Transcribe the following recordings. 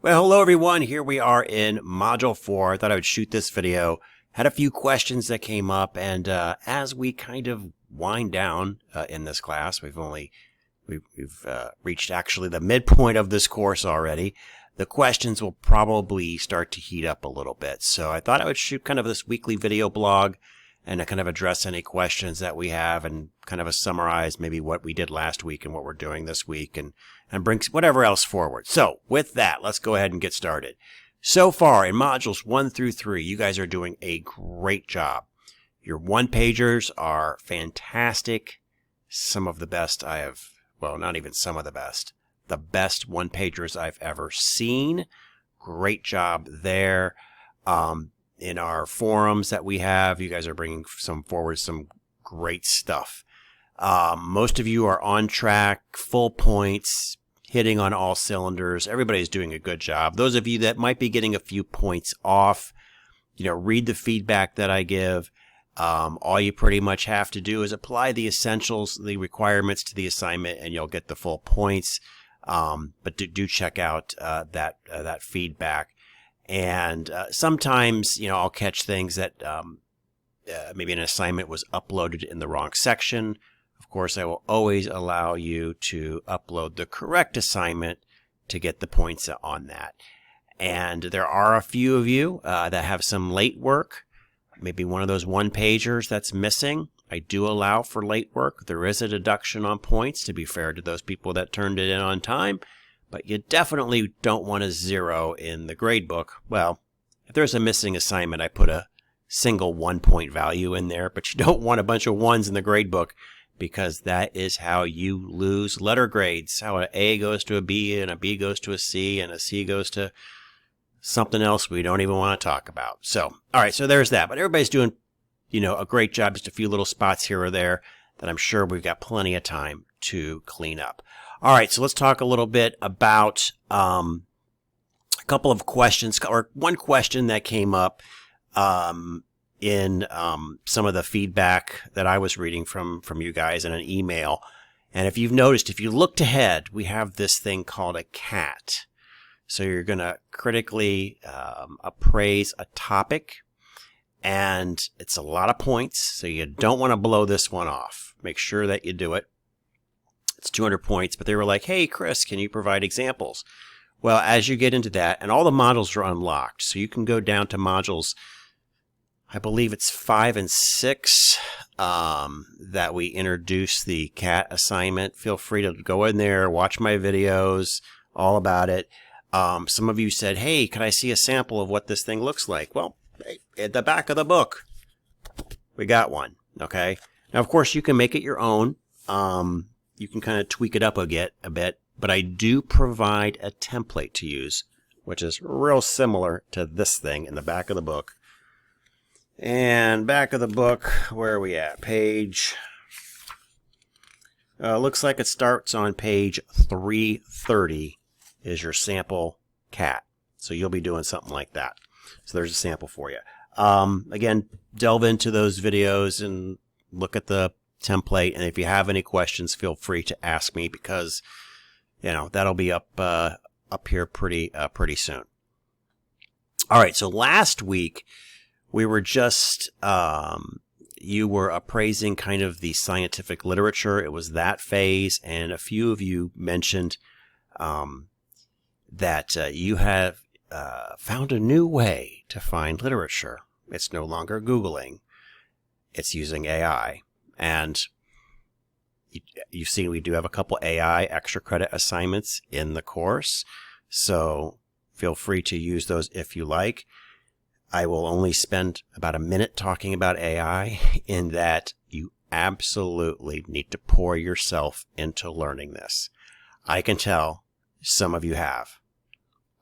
Well, hello everyone. Here we are in Module 4. I thought I would shoot this video. Had a few questions that came up, and as we kind of wind down in this class, we've reached actually the midpoint of this course already. The questions will probably start to heat up a little bit. So I thought I would shoot kind of this weekly video blog and kind of address any questions that we have and kind of summarize maybe what we did last week and what we're doing this week and bring whatever else forward. So with that, let's go ahead and get started. So far in modules 1 through 3, you guys are doing a great job. Your one-pagers are fantastic. Some of the best I have, well, not even some of the best one-pagers I've ever seen. Great job there. In our forums that we have, you guys are bringing forward some great stuff. Most of you are on track, full points, hitting on all cylinders. Everybody's doing a good job. Those of you that might be getting a few points off, read the feedback that I give. All you pretty much have to do is apply the essentials, the requirements to the assignment, and you'll get the full points. But do check out that feedback. And sometimes, I'll catch things that maybe an assignment was uploaded in the wrong section. Of course, I will always allow you to upload the correct assignment to get the points on that. And there are a few of you that have some late work, maybe one of those one-pagers that's missing. I do allow for late work. There is a deduction on points to be fair to those people that turned it in on time. But you definitely don't want a 0 in the gradebook. Well, if there's a missing assignment, I put a single 1-point value in there, but you don't want a bunch of 1s in the gradebook because that is how you lose letter grades. How an A goes to a B and a B goes to a C and a C goes to something else we don't even want to talk about. So, all right, so there's that. But everybody's doing, a great job. Just a few little spots here or there that I'm sure we've got plenty of time to clean up. All right, so let's talk a little bit about a couple of questions, or one question that came up in some of the feedback that I was reading from you guys in an email. And if you've noticed, if you looked ahead, we have this thing called a CAT. So you're going to critically appraise a topic, and it's a lot of points, so you don't want to blow this one off. Make sure that you do it. It's 200 points, but they were like, hey, Chris, can you provide examples? Well, as you get into that, and all the modules are unlocked, so you can go down to modules, I believe it's 5 and 6, that we introduce the CAT assignment. Feel free to go in there, watch my videos, all about it. Some of you said, hey, can I see a sample of what this thing looks like? Well, at the back of the book, we got one, okay? Now, of course, you can make it your own. You can kind of tweak it up a bit, but I do provide a template to use, which is real similar to this thing in the back of the book. And back of the book, where are we at? Page, looks like it starts on page 330 is your sample CAT. So you'll be doing something like that. So there's a sample for you. Again, delve into those videos and look at the template, and if you have any questions, feel free to ask me because that'll be up here pretty soon. All right, so last week we were just you were appraising kind of the scientific literature. It was that phase, and a few of you mentioned that you have found a new way to find literature. It's no longer Googling, it's using AI. And you see we do have a couple AI extra credit assignments in the course, so feel free to use those if you like. I will only spend about a minute talking about AI in that you absolutely need to pour yourself into learning this. I can tell some of you have.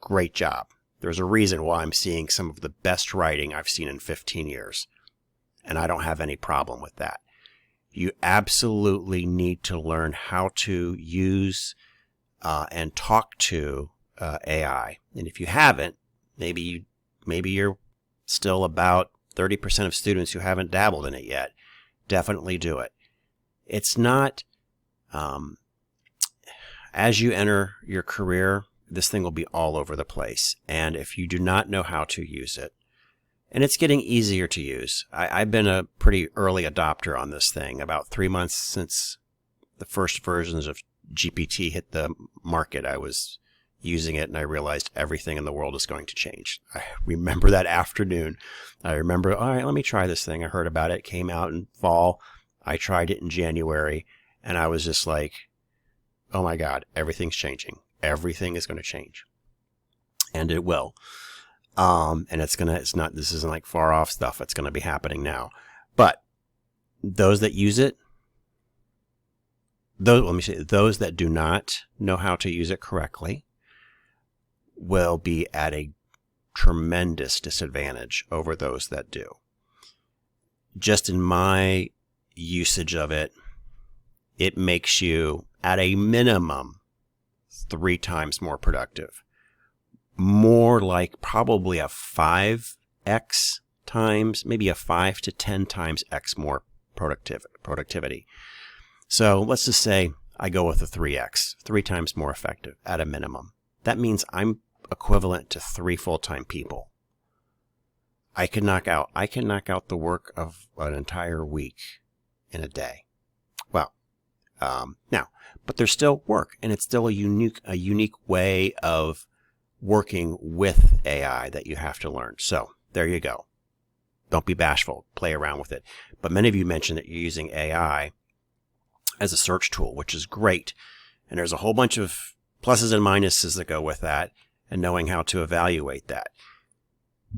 Great job. There's a reason why I'm seeing some of the best writing I've seen in 15 years, and I don't have any problem with that. You absolutely need to learn how to use and talk to AI. And if you haven't, maybe you're still about 30% of students who haven't dabbled in it yet. Definitely do it. It's not, as you enter your career, this thing will be all over the place. And if you do not know how to use it, and it's getting easier to use. I've been a pretty early adopter on this thing, about 3 months since the first versions of GPT hit the market. I was using it and I realized everything in the world is going to change. I remember that afternoon. I remember, all right, let me try this thing. I heard about it. It came out in fall. I tried it in January and I was just like, oh my God, everything's changing. Everything is going to change. And it will. And this isn't like far off stuff. It's going to be happening now. But those that use it, those that do not know how to use it correctly will be at a tremendous disadvantage over those that do. Just in my usage of it, it makes you, at a minimum, 3 times more productive. More like probably a 5x times, maybe a 5 to 10 times x more productivity. So let's just say I go with a 3x, 3 times more effective at a minimum. That means I'm equivalent to 3 full-time people. I can knock out the work of an entire week in a day. Well, now, but there's still work, and it's still a unique way of working with AI that you have to learn. So there you go. Don't be bashful. Play around with it. But many of you mentioned that you're using AI as a search tool, which is great. And there's a whole bunch of pluses and minuses that go with that and knowing how to evaluate that.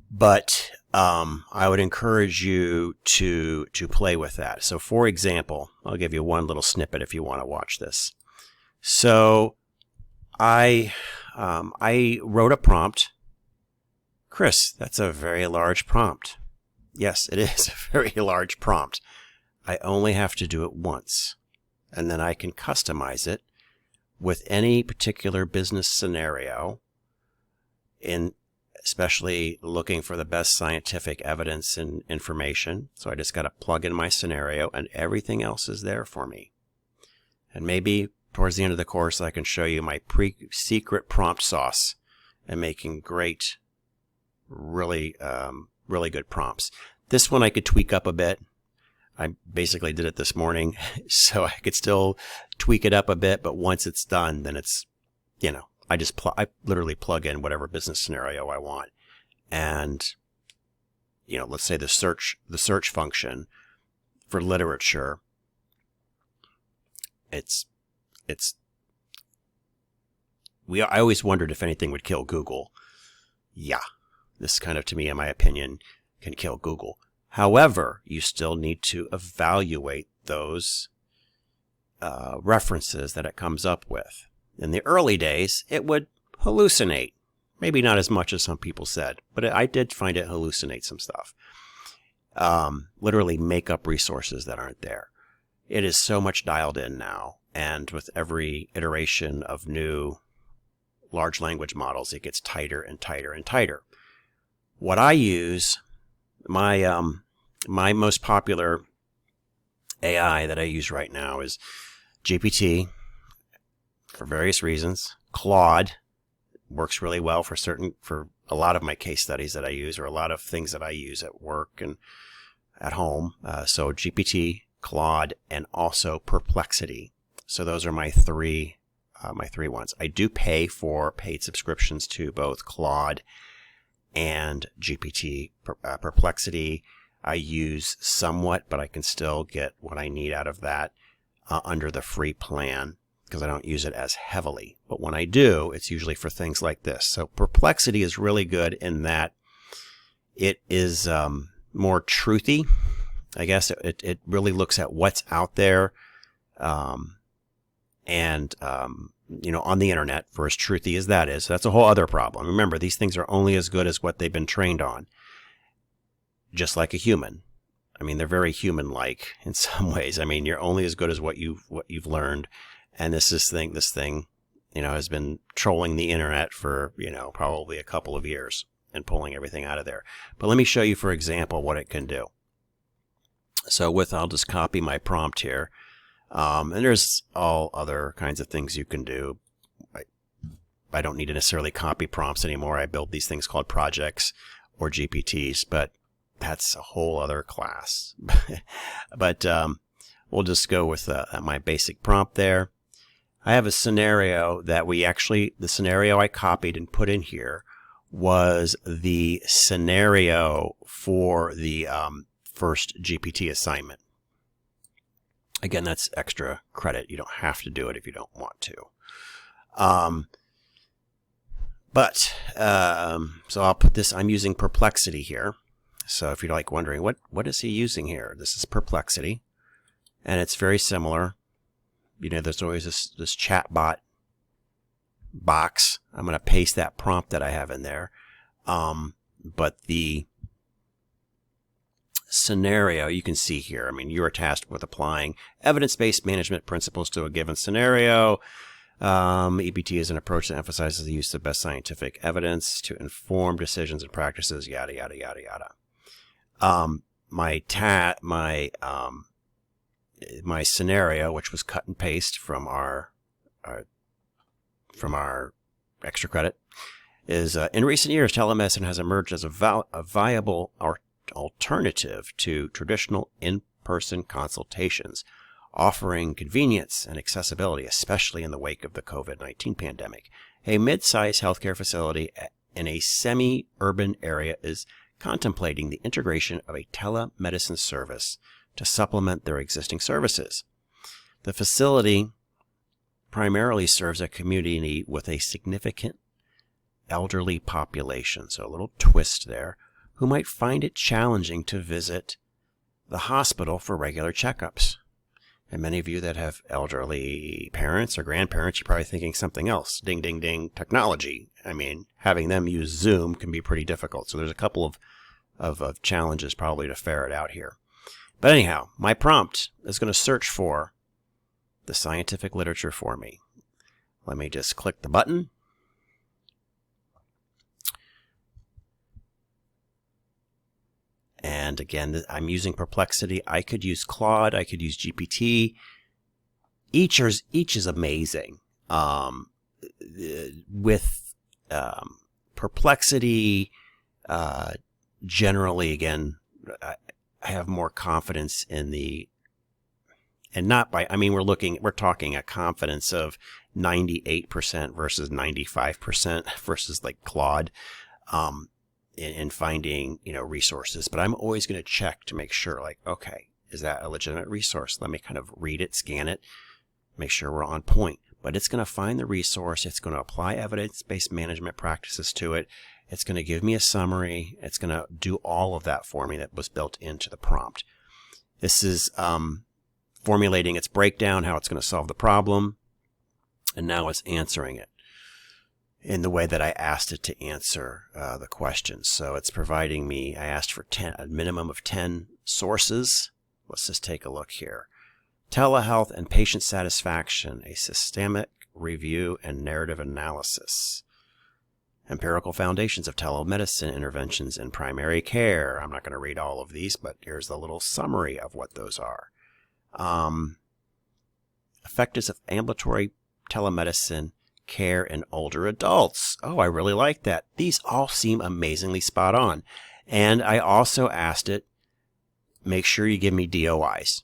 But I would encourage you to play with that. So for example, I'll give you one little snippet if you want to watch this. So I wrote a prompt. Chris, that's a very large prompt. Yes, it is a very large prompt. I only have to do it once, and then I can customize it with any particular business scenario, especially looking for the best scientific evidence and information. So I just got to plug in my scenario, and everything else is there for me. And maybe towards the end of the course, I can show you my secret prompt sauce and making great, really good prompts. This one I could tweak up a bit. I basically did it this morning, so I could still tweak it up a bit. But once it's done, then it's, I literally plug in whatever business scenario I want. And, let's say the search function for literature, I always wondered if anything would kill Google. Yeah, this kind of, to me, in my opinion, can kill Google. However, you still need to evaluate those references that it comes up with. In the early days, it would hallucinate. Maybe not as much as some people said, but I did find it hallucinate some stuff. Literally make up resources that aren't there. It is so much dialed in now, and with every iteration of new large language models, it gets tighter and tighter and tighter. What I use, my most popular AI that I use right now is GPT for various reasons. Claude works really well for a lot of my case studies that I use, or a lot of things that I use at work and at home. So GPT, Claude, and also Perplexity. So those are my three ones. I do pay for paid subscriptions to both Claude and GPT. Perplexity I use somewhat, but I can still get what I need out of that under the free plan because I don't use it as heavily. But when I do, it's usually for things like this. So Perplexity is really good in that it is more truthy. I guess it really looks at what's out there and on the internet, for as truthy as that is. That's a whole other problem. Remember, these things are only as good as what they've been trained on. Just like a human. I mean, they're very human-like in some ways. I mean, you're only as good as what you've learned. And this thing, has been trolling the internet for, probably a couple of years and pulling everything out of there. But let me show you, for example, what it can do. So I'll just copy my prompt here. And there's all other kinds of things you can do. I don't need to necessarily copy prompts anymore. I build these things called projects or GPTs, but that's a whole other class. But we'll just go with my basic prompt there. I have a scenario that the scenario I copied and put in here was the scenario for the first GPT assignment. Again, that's extra credit. You don't have to do it if you don't want to. So I'll put this, I'm using Perplexity here. So if you're like wondering, what is he using here? This is Perplexity, and it's very similar. You know, there's always this chatbot box. I'm going to paste that prompt that I have in there. But the scenario you can see here, I mean, you're tasked with applying evidence-based management principles to a given scenario. EBT is an approach that emphasizes the use of best scientific evidence to inform decisions and practices, yada, yada, yada, yada. My scenario, which was cut and paste from our extra credit, is in recent years, telemedicine has emerged as a viable alternative to traditional in-person consultations, offering convenience and accessibility, especially in the wake of the COVID-19 pandemic. A mid-sized healthcare facility in a semi-urban area is contemplating the integration of a telemedicine service to supplement their existing services. The facility primarily serves a community with a significant elderly population, so a little twist there, who might find it challenging to visit the hospital for regular checkups. And many of you that have elderly parents or grandparents, you're probably thinking something else. Ding, ding, ding, technology. I mean, having them use Zoom can be pretty difficult. So there's a couple of challenges probably to ferret out here. But anyhow, my prompt is going to search for the scientific literature for me. Let me just click the button. And again, I'm using Perplexity. I could use Claude. I could use GPT. Each is amazing. With Perplexity, generally, again, I have more confidence in we're talking a confidence of 98% versus 95% versus like Claude. In finding, resources, but I'm always going to check to make sure, like, okay, is that a legitimate resource? Let me kind of read it, scan it, make sure we're on point. But it's going to find the resource. It's going to apply evidence-based management practices to it. It's going to give me a summary. It's going to do all of that for me that was built into the prompt. This is formulating its breakdown, how it's going to solve the problem, and now it's answering it in the way that I asked it to answer the questions. So it's providing me, I asked for a minimum of 10 sources. Let's just take a look here. Telehealth and patient satisfaction, a systemic review and narrative analysis. Empirical foundations of telemedicine interventions in primary care. I'm not going to read all of these, but here's a little summary of what those are. Effectiveness of ambulatory telemedicine care in older adults. Oh, I really like that. These all seem amazingly spot on. And I also asked it, make sure you give me DOIs.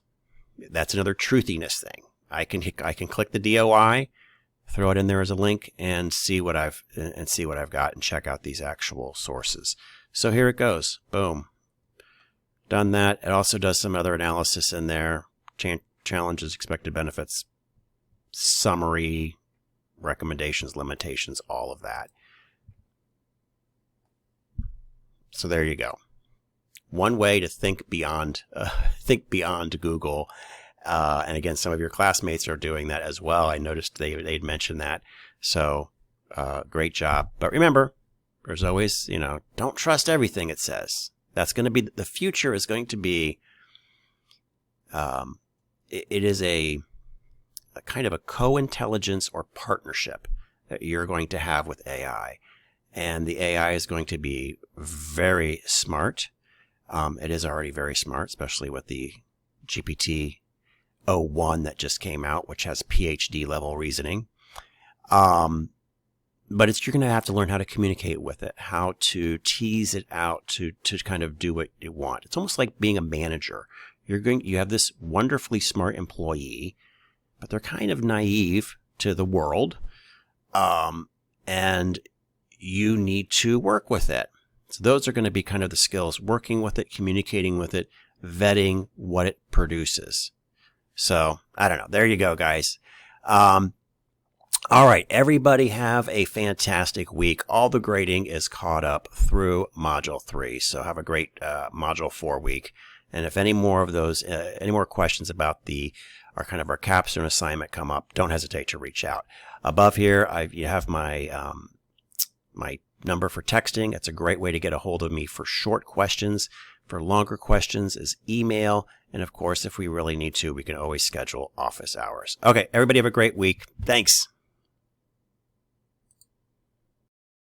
That's another truthiness thing. I can click the DOI, throw it in there as a link, and see what I've got and check out these actual sources. So here it goes. Boom. Done that. It also does some other analysis in there. Challenges, expected benefits, summary, recommendations, limitations, all of that. So there you go. One way to think beyond Google. And again, some of your classmates are doing that as well. I noticed they'd mentioned that. So great job. But remember, there's always, don't trust everything it says. That's going to be, the future is going to be, it is a kind of a co-intelligence or partnership that you're going to have with AI. And the AI is going to be very smart. It is already very smart, especially with the GPT-01 that just came out, which has PhD level reasoning. But you're going to have to learn how to communicate with it, how to tease it out to kind of do what you want. It's almost like being a manager. You have this wonderfully smart employee, but they're kind of naive to the world. And you need to work with it. So those are going to be kind of the skills: working with it, communicating with it, vetting what it produces. So I don't know. There you go, guys. All right, everybody have a fantastic week. All the grading is caught up through Module 3, so have a great Module 4 week. And if any more of those, any more questions about our capstone assignment come up, don't hesitate to reach out. Above here, you have my my number for texting. That's a great way to get a hold of me for short questions. For longer questions is email. And of course, if we really need to, we can always schedule office hours. Okay, everybody have a great week. Thanks.